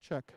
Check.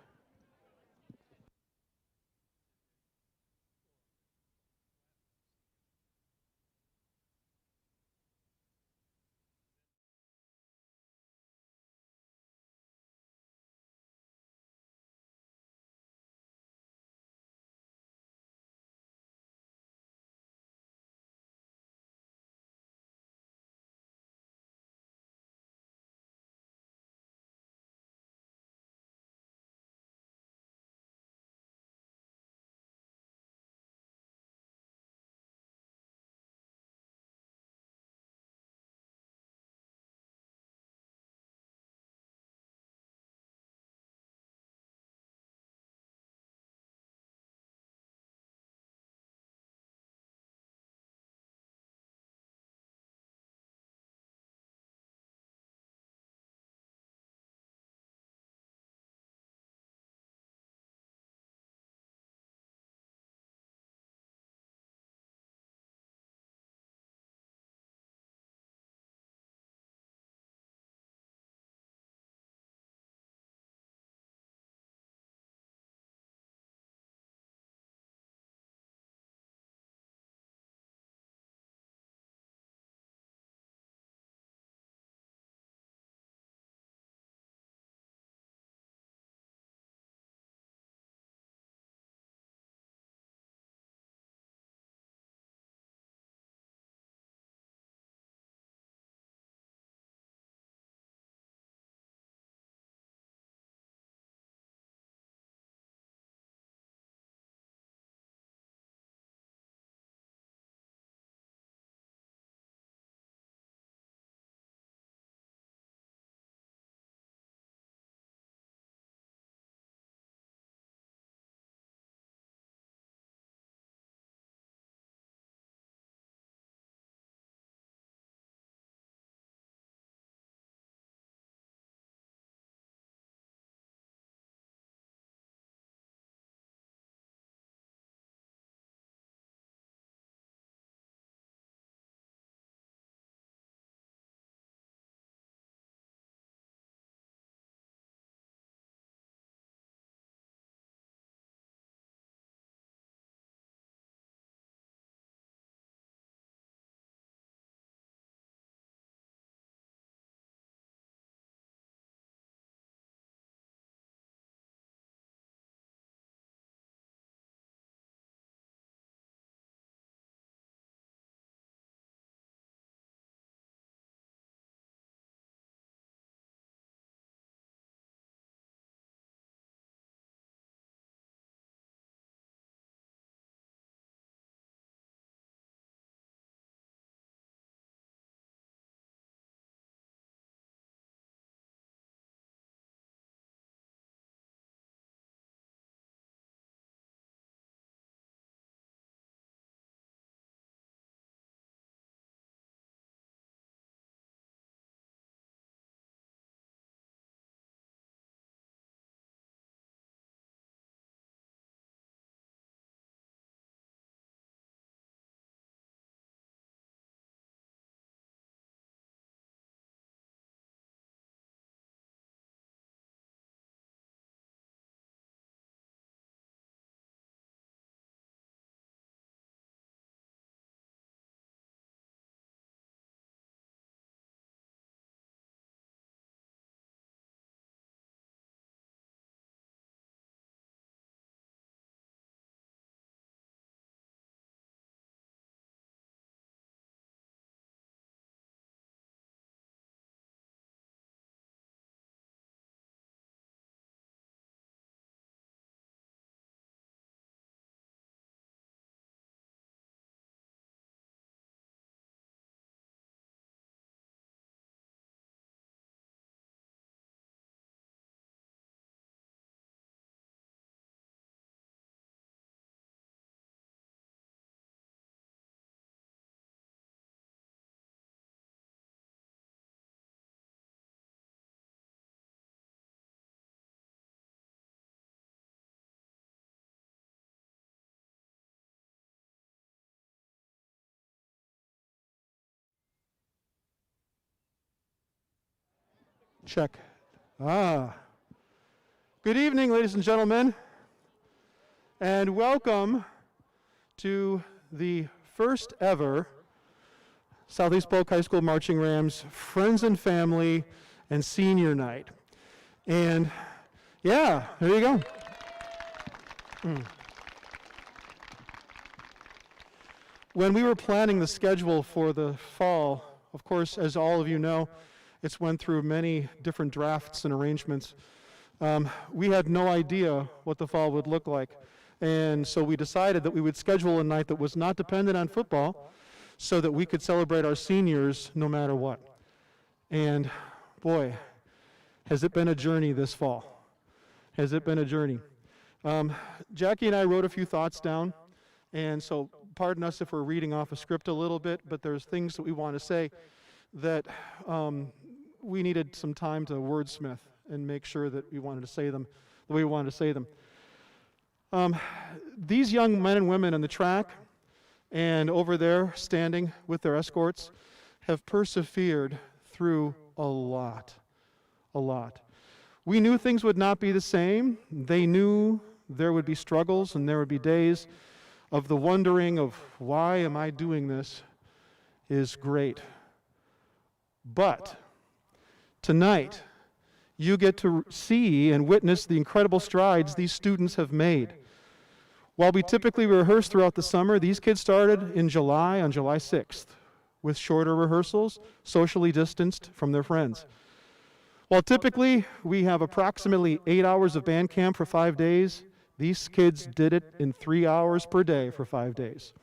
Check. Ah, Good evening, ladies and gentlemen, and welcome to the first ever Southeast Polk High School Marching Rams Friends and Family and Senior Night. And yeah, there you go. When we were planning the schedule for the fall, of course, as all of you know, it's went through many different drafts and arrangements. We had no idea what the fall would look like. And so we decided that we would schedule a night that was not dependent on football so that we could celebrate our seniors no matter what. And boy, has it been a journey this fall. Has it been a journey. Jackie and I wrote a few thoughts down, and so pardon us if we're reading off a script a little bit, but there's things that we want to say that we needed some time to wordsmith and make sure that we wanted to say them the way we wanted to say them. These young men and women on the track and over there standing with their escorts have persevered through a lot. We knew things would not be the same. They knew there would be struggles and there would be days of the wondering of why am I doing this is great. But tonight, you get to see and witness the incredible strides these students have made. While we typically rehearse throughout the summer, these kids started in July, on July 6th, with shorter rehearsals, socially distanced from their friends. While typically we have approximately 8 hours of band camp for 5 days, these kids did it in 3 hours per day for 5 days.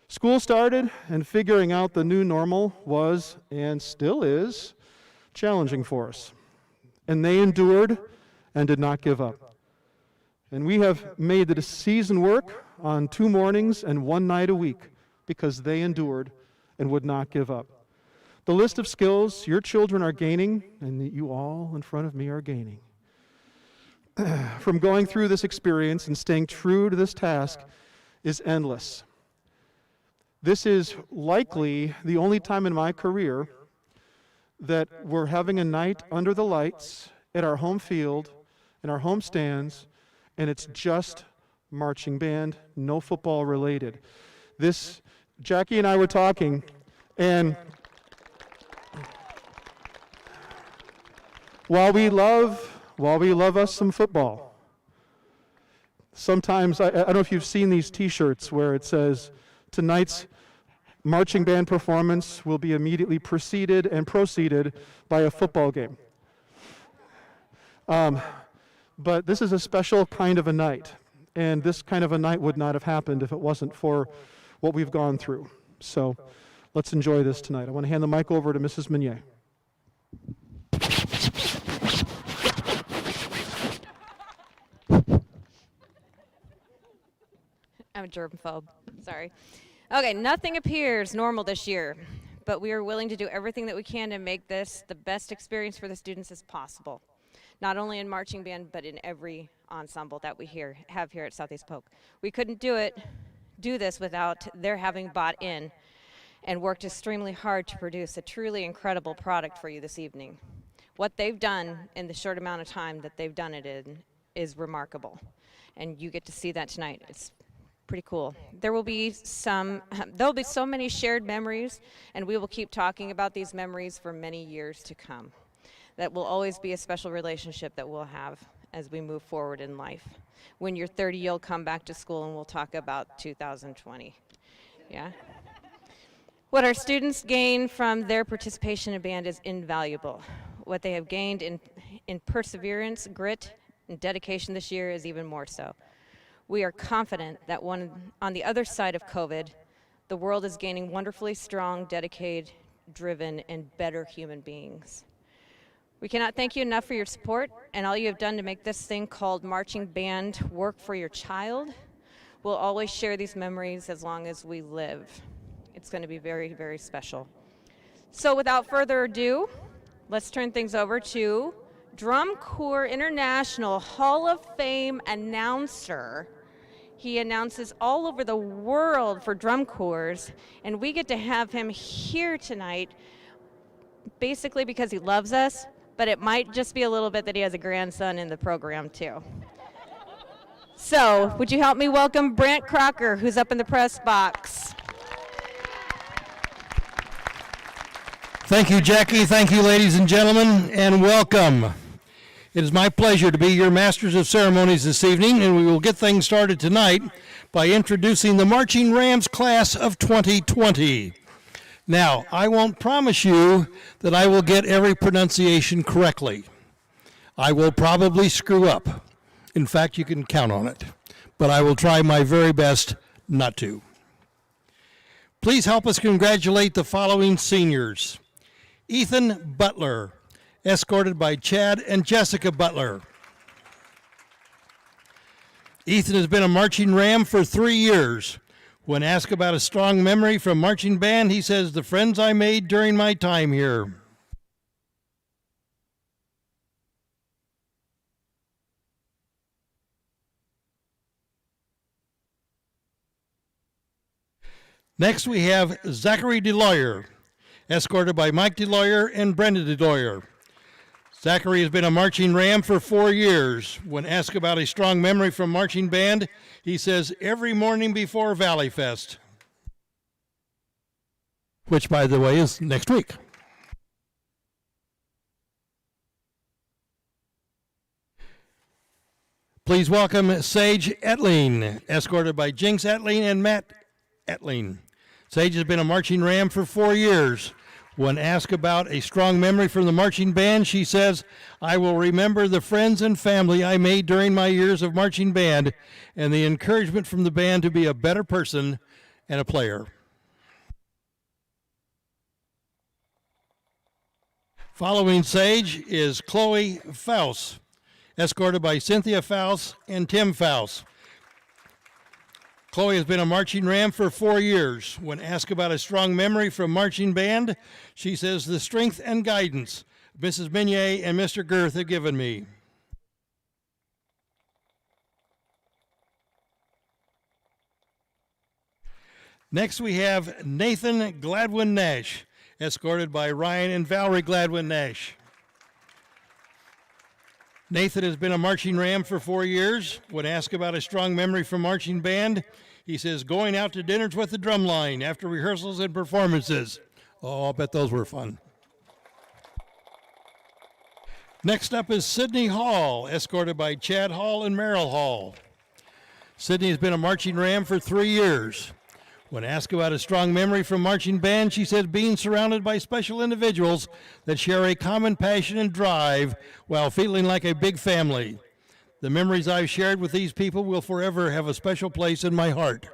School started, and figuring out the new normal was, and still is, challenging for us. And they endured and did not give up. And we have made the season work on 2 mornings and 1 night a week because they endured and would not give up. The list of skills your children are gaining, and that you all in front of me are gaining, from going through this experience and staying true to this task is endless. This is likely the only time in my career that we're having a night under the lights at our home field, in our home stands, and it's just marching band, no football related. Jackie and I were talking, and while we love us some football, sometimes, I don't know if you've seen these t-shirts where it says, tonight's marching band performance will be immediately preceded and proceeded by a football game. But this is a special kind of a night, and this kind of a night would not have happened if it wasn't for what we've gone through. So let's enjoy this tonight. I want to hand the mic over to Mrs. Meunier. I'm a germphobe, sorry. Okay, nothing appears normal this year, but we are willing to do everything that we can to make this the best experience for the students as possible. Not only in marching band, but in every ensemble that we have here at Southeast Polk. We couldn't do this without their having bought in and worked extremely hard to produce a truly incredible product for you this evening. What they've done in the short amount of time that they've done it in is remarkable, and you get to see that tonight. It's pretty cool. There'll be so many shared memories, and we will keep talking about these memories for many years to come. That will always be a special relationship that we'll have as we move forward in life. When you're 30, you'll come back to school and we'll talk about 2020. Yeah? What our students gain from their participation in band is invaluable. What they have gained in perseverance, grit, and dedication this year is even more so. We are confident that on the other side of COVID, the world is gaining wonderfully strong, dedicated, driven, and better human beings. We cannot thank you enough for your support and all you have done to make this thing called marching band work for your child. We'll always share these memories as long as we live. It's going to be very, very special. So without further ado, let's turn things over to Drum Corps International Hall of Fame announcer. He announces all over the world for drum corps, and we get to have him here tonight basically because he loves us, but it might just be a little bit that he has a grandson in the program too. So, would you help me welcome Brant Crocker, who's up in the press box. Thank you, Jackie. Thank you, ladies and gentlemen, and welcome. It is my pleasure to be your Masters of Ceremonies this evening, and we will get things started tonight by introducing the Marching Rams class of 2020. Now, I won't promise you that I will get every pronunciation correctly. I will probably screw up. In fact, you can count on it. But I will try my very best not to. Please help us congratulate the following seniors. Ethan Butler, escorted by Chad and Jessica Butler. Ethan has been a marching ram for 3 years. When asked about a strong memory from marching band, he says, "The friends I made during my time here." Next, we have Zachary DeLoyer, escorted by Mike DeLoyer and Brenda DeLoyer. Zachary has been a marching ram for 4 years. When asked about a strong memory from marching band, he says, "Every morning before Valley Fest," which, by the way, is next week. Please welcome Sage Etling, escorted by Jinx Etling and Matt Etling. Sage has been a marching ram for 4 years. When asked about a strong memory from the marching band, she says, "I will remember the friends and family I made during my years of marching band and the encouragement from the band to be a better person and a player." Following Sage is Chloe Faust, escorted by Cynthia Faust and Tim Faust. Chloe has been a marching ram for 4 years. When asked about a strong memory from marching band, she says, "The strength and guidance Mrs. Minier and Mr. Girth have given me." Next, we have Nathan Gladwin Nash, escorted by Ryan and Valerie Gladwin Nash. Nathan has been a marching ram for 4 years. When asked about a strong memory from marching band, he says, "Going out to dinners with the drumline after rehearsals and performances." Oh, I'll bet those were fun. Next up is Sydney Hall, escorted by Chad Hall and Merrill Hall. Sydney has been a marching ram for 3 years. When asked about a strong memory from marching band, she said, "Being surrounded by special individuals that share a common passion and drive while feeling like a big family. The memories I've shared with these people will forever have a special place in my heart."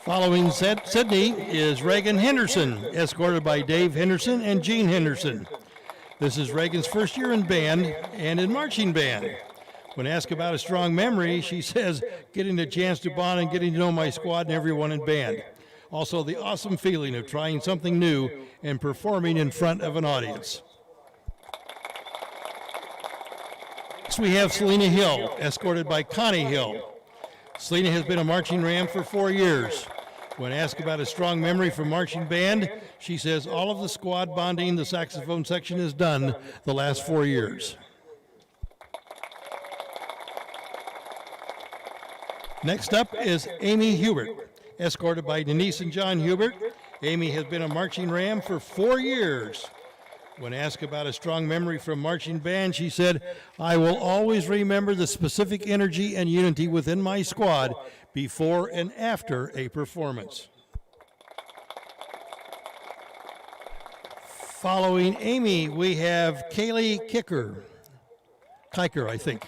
Following Sydney is Reagan Henderson, escorted by Dave Henderson and Gene Henderson. This is Reagan's first year in band and in marching band. When asked about a strong memory, she says, "Getting the chance to bond and getting to know my squad and everyone in band. Also, the awesome feeling of trying something new and performing in front of an audience." Next, we have Selena Hill, escorted by Connie Hill. Selena has been a marching ram for 4 years. When asked about a strong memory from marching band, she says, "All of the squad bonding the saxophone section has done the last 4 years." Next up is Amy Hubert, escorted by Denise and John Hubert. Amy has been a marching ram for 4 years. When asked about a strong memory from marching band, she said, "I will always remember the specific energy and unity within my squad before and after a performance." Following Amy, we have Kaylee Kiker, I think,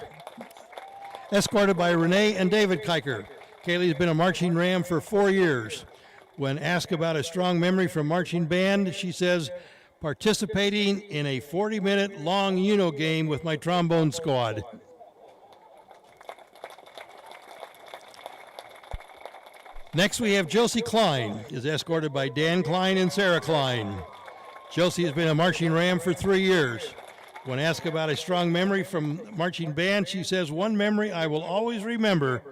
escorted by Renee and David Kiker. Kaylee's been a marching ram for 4 years. When asked about a strong memory from marching band, she says, "Participating in a 40-minute long Uno game with my trombone squad." Next, we have Josie Klein, is escorted by Dan Klein and Sarah Klein. Josie has been a marching ram for 3 years. When asked about a strong memory from marching band, she says, "One memory I will always remember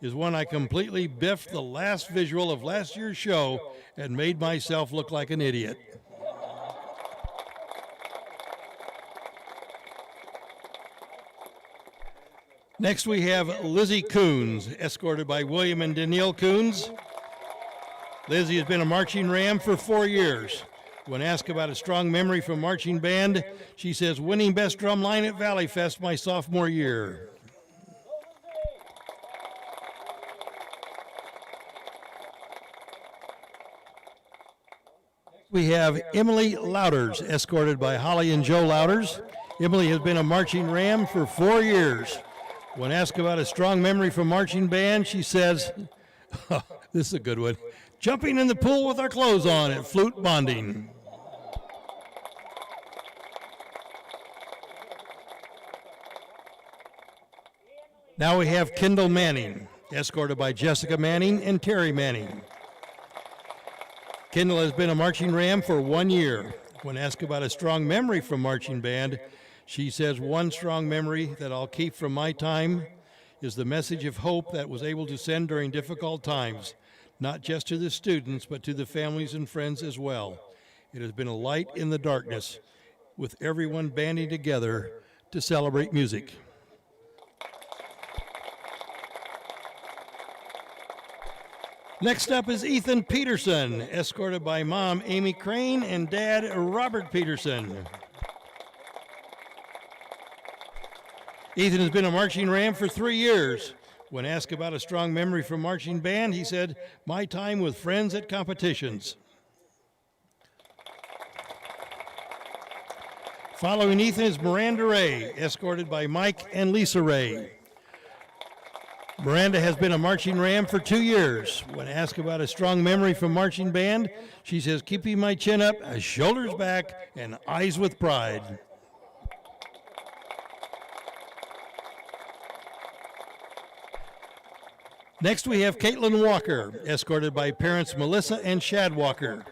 is when I completely biffed the last visual of last year's show and made myself look like an idiot." Next, we have Lizzie Coons, escorted by William and Danielle Coons. Lizzie has been a marching ram for 4 years. When asked about a strong memory from marching band, she says, winning best drum line at Valley Fest my sophomore year. We have Emily Louders, escorted by Holly and Joe Louders. Emily has been a marching ram for 4 years. When asked about a strong memory from marching band, she says, this is a good one, jumping in the pool with our clothes on at flute bonding. Now we have Kendall Manning, escorted by Jessica Manning and Terry Manning. Kendall has been a marching ram for 1 year. When asked about a strong memory from marching band, she says, one strong memory that I'll keep from my time is the message of hope that was able to send during difficult times, not just to the students, but to the families and friends as well. It has been a light in the darkness, with everyone banding together to celebrate music. Next up is Ethan Peterson, escorted by Mom Amy Crane and Dad Robert Peterson. Ethan has been a marching ram for 3 years. When asked about a strong memory from marching band, he said, my time with friends at competitions. Following Ethan is Miranda Ray, escorted by Mike and Lisa Ray. Miranda has been a marching ram for 2 years. When asked about a strong memory from marching band, she says, keeping my chin up, shoulders back, and eyes with pride. Next, we have Caitlin Walker, escorted by parents Melissa and Shad Walker.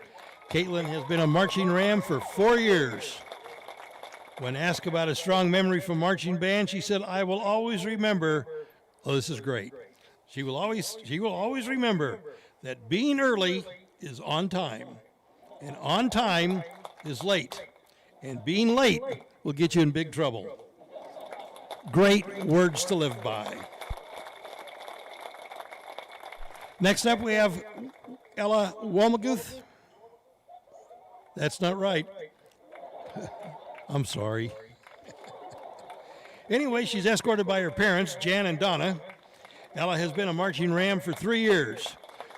Caitlin has been a marching ram for 4 years. When asked about a strong memory from marching band, she said, I will always remember, oh, this is great. She will always remember that being early is on time, and on time is late, and being late will get you in big trouble. Great words to live by. Next up, we have Ella Womaguth. That's not right. I'm sorry. Anyway, she's escorted by her parents, Jan and Donna. Ella has been a marching ram for 3 years.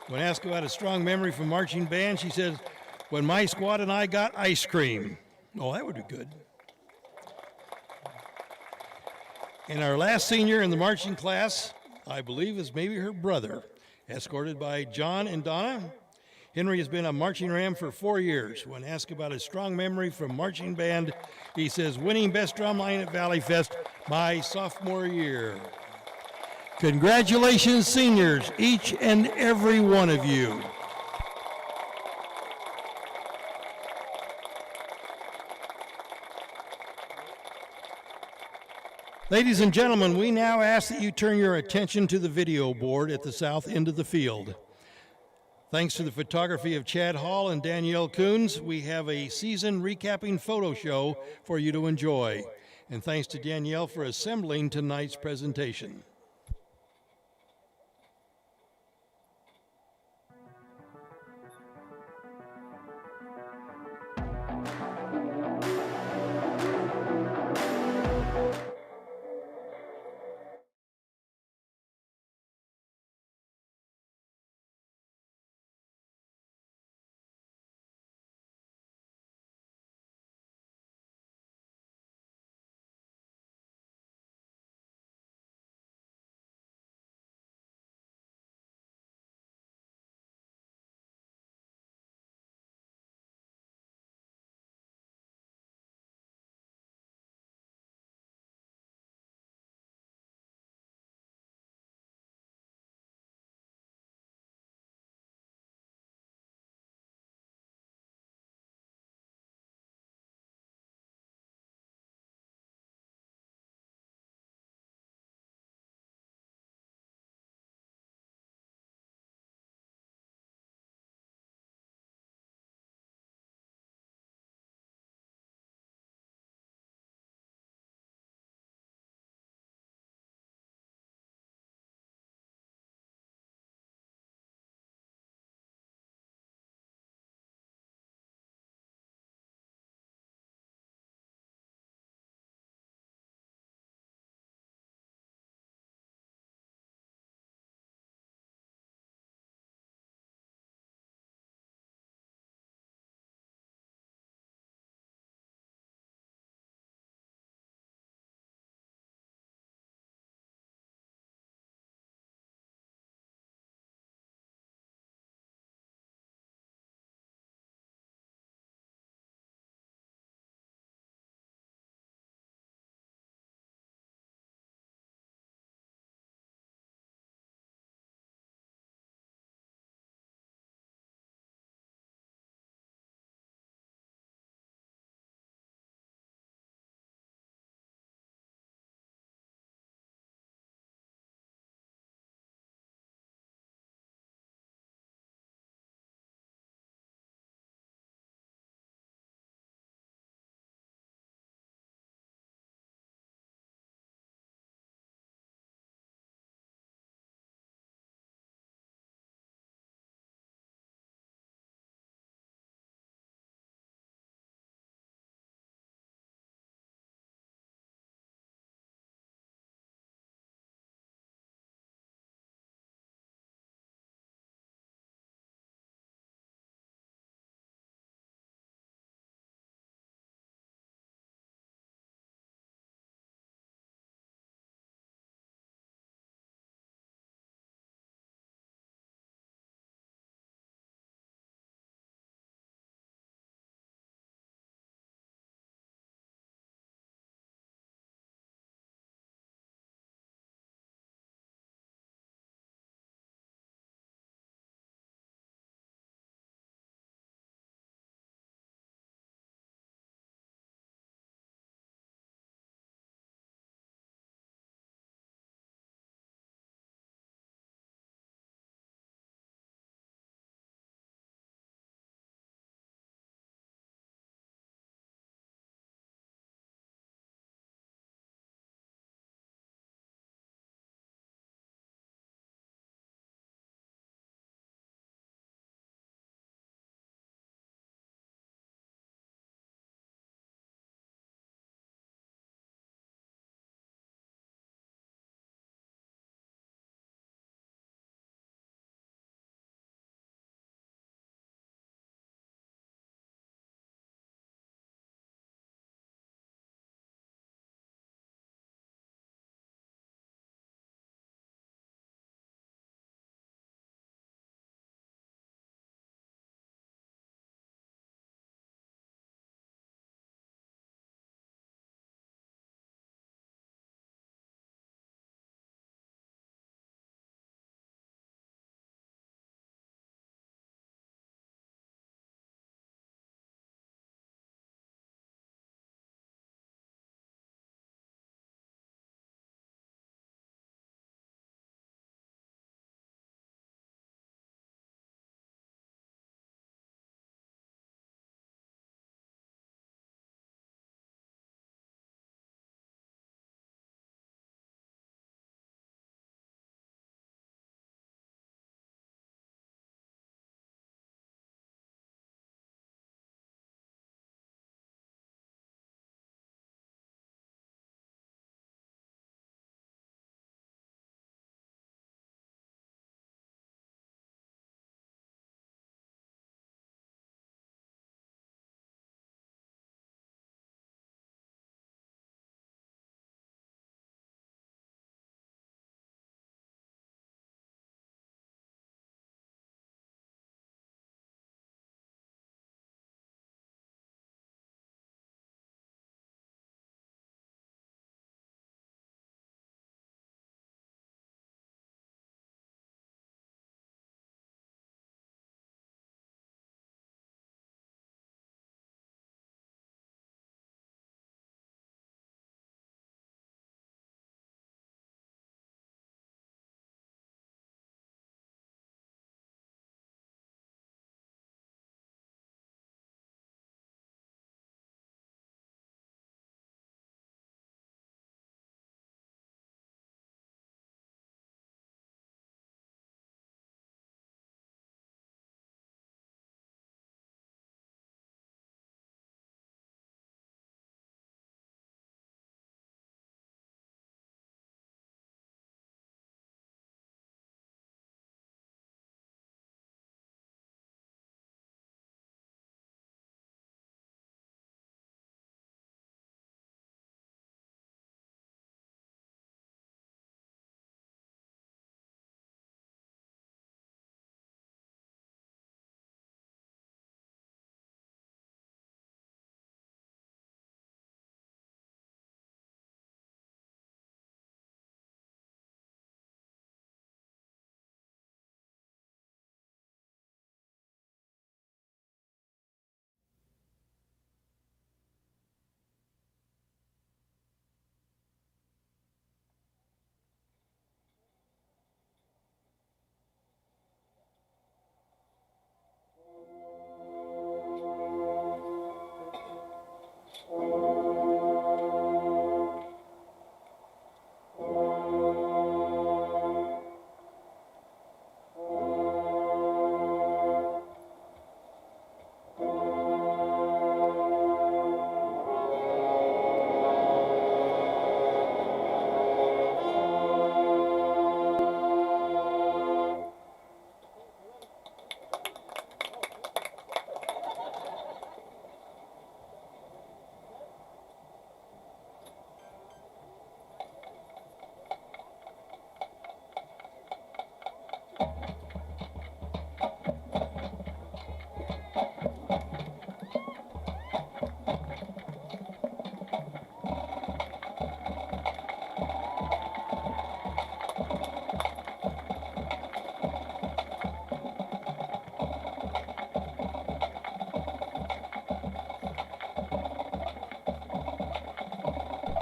When asked about a strong memory from marching band, she says, when my squad and I got ice cream. Oh, that would be good. And our last senior in the marching class, I believe, is maybe her brother, escorted by John and Donna. Henry has been a marching ram for 4 years. When asked about a strong memory from marching band, he says, winning best drum line at Valley Fest my sophomore year. Congratulations, seniors, each and every one of you. Ladies and gentlemen, we now ask that you turn your attention to the video board at the south end of the field. Thanks to the photography of Chad Hall and Danielle Coons, we have a season recapping photo show for you to enjoy. And thanks to Danielle for assembling tonight's presentation.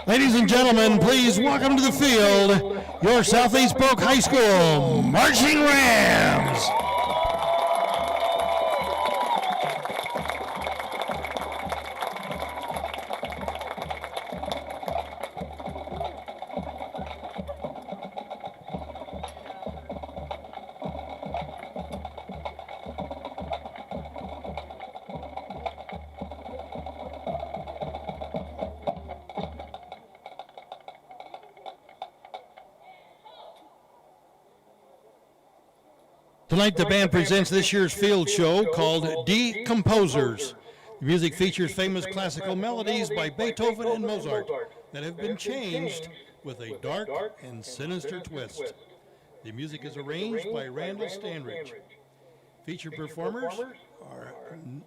Ladies and gentlemen, please welcome to the field your Southeast Polk High School Marching Rams. Tonight, the band presents this year's field show called Decomposers. The music features famous classical melodies by Beethoven and Mozart that have been changed with a dark and sinister twist. The music is arranged by Randall Stanridge. Featured performers are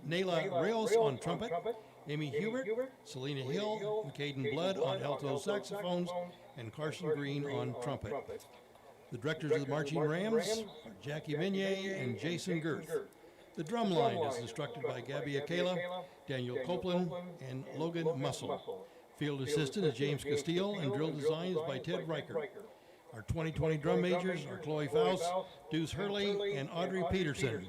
Nayla Rios on trumpet, Amy Hubert, Selena Hill, and Caden Blood on alto saxophones, and Carson Green on trumpet. The directors of the Marching Rams are Jackie Minier and Jason Girth. The drum line is instructed by Gabby Akela, Daniel Copeland, and Logan Muscle. Field assistant is James Castile, and drill design is by Ted Riker. Our 2020 drum majors are Chloe Faust, Deuce Hurley, and Audrey Peterson.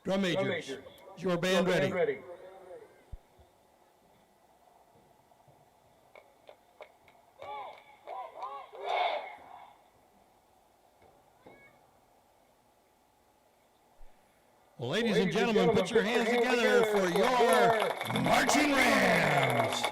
Drum majors, is your band ready? Well, ladies and gentlemen, put your hands together for your Marching Rams.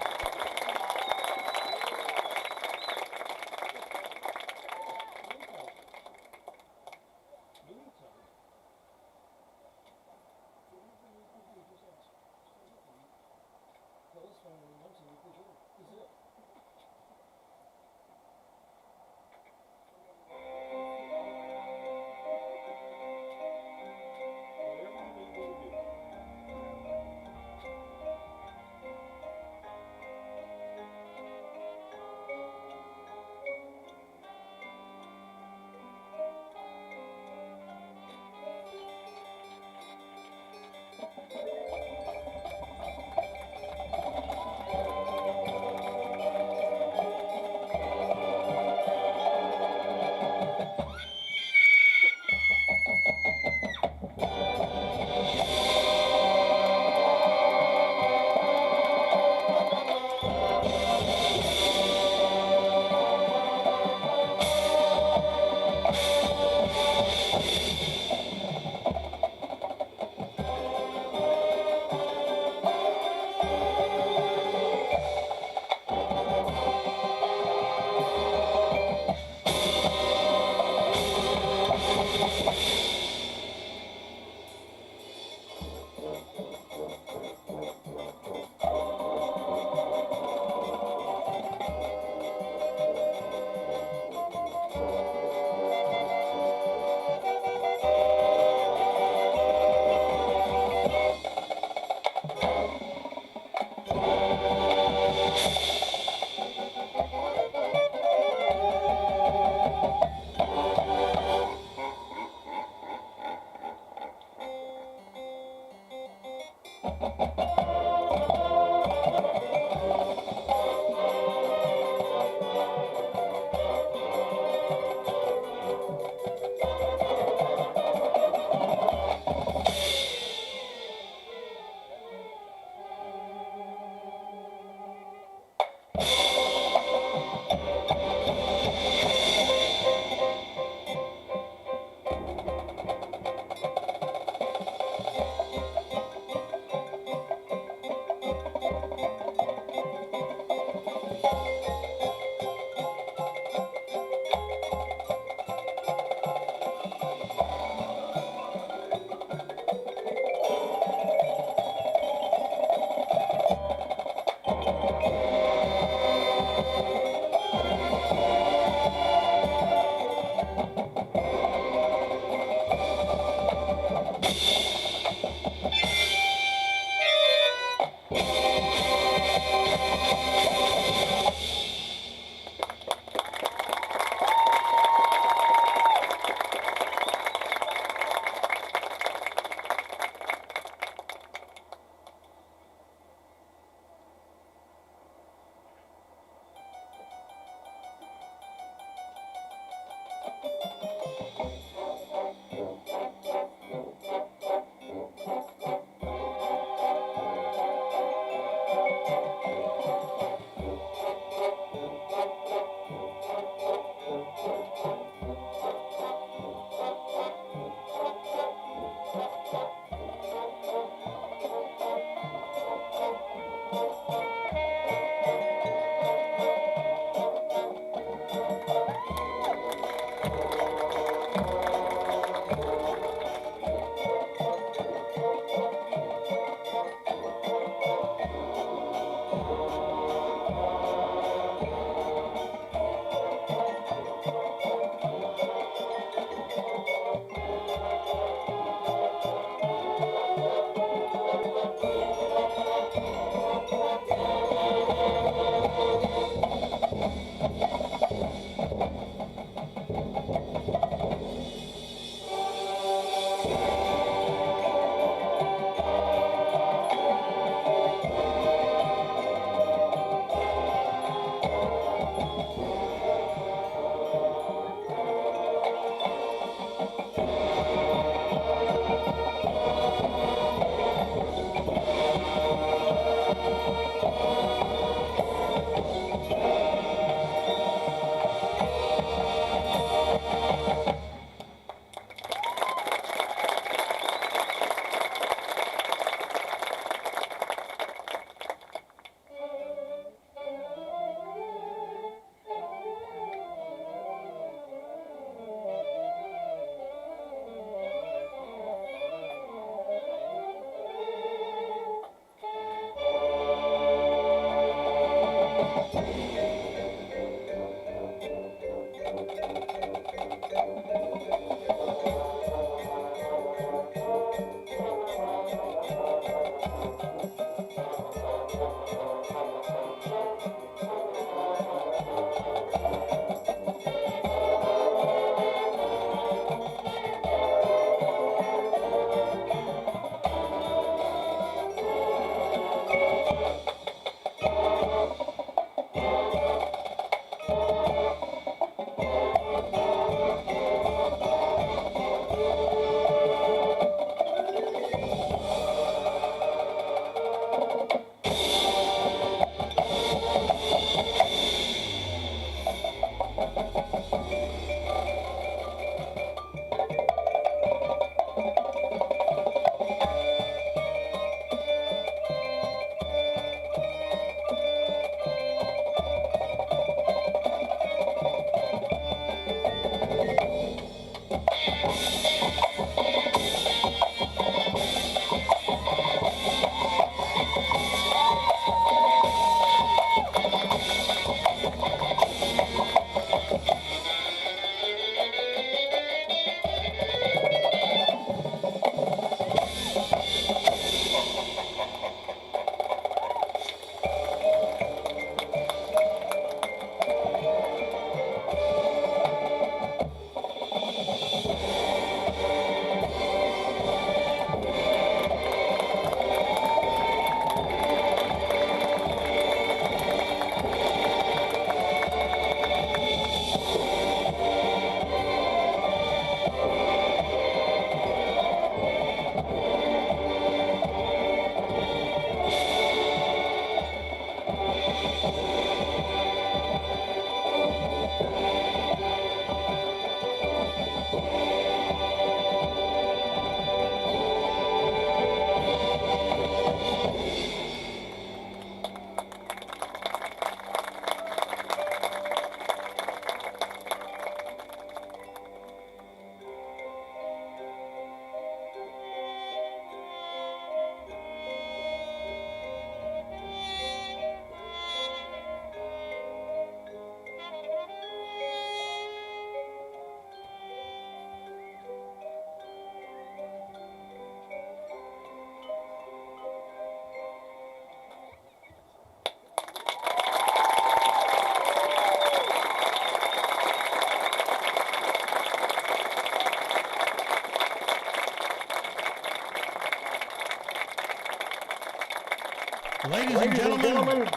Ladies and gentlemen,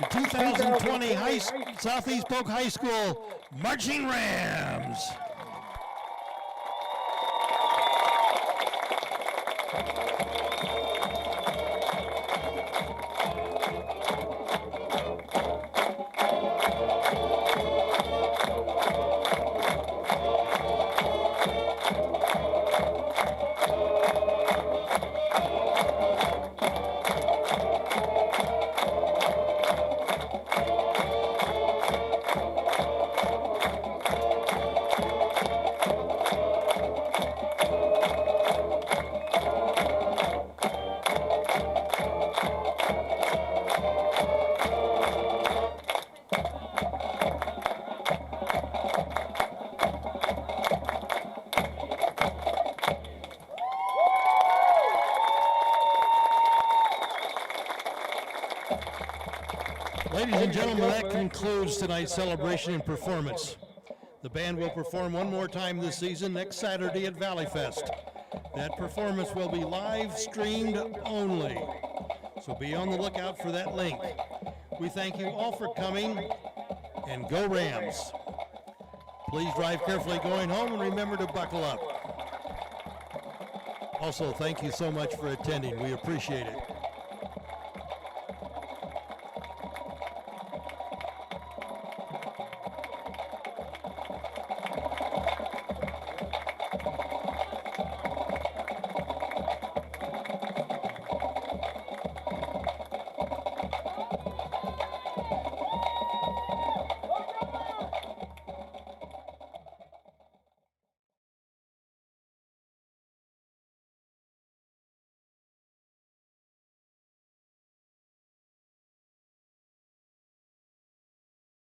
the 2020 Southeast Polk High School Marching Rams. Ladies and gentlemen, that concludes tonight's celebration and performance. The band will perform one more time this season next Saturday at Valley Fest. That performance will be live streamed only, so be on the lookout for that link. We thank you all for coming, and go Rams. Please drive carefully going home and remember to buckle up. Also, thank you so much for attending. We appreciate it.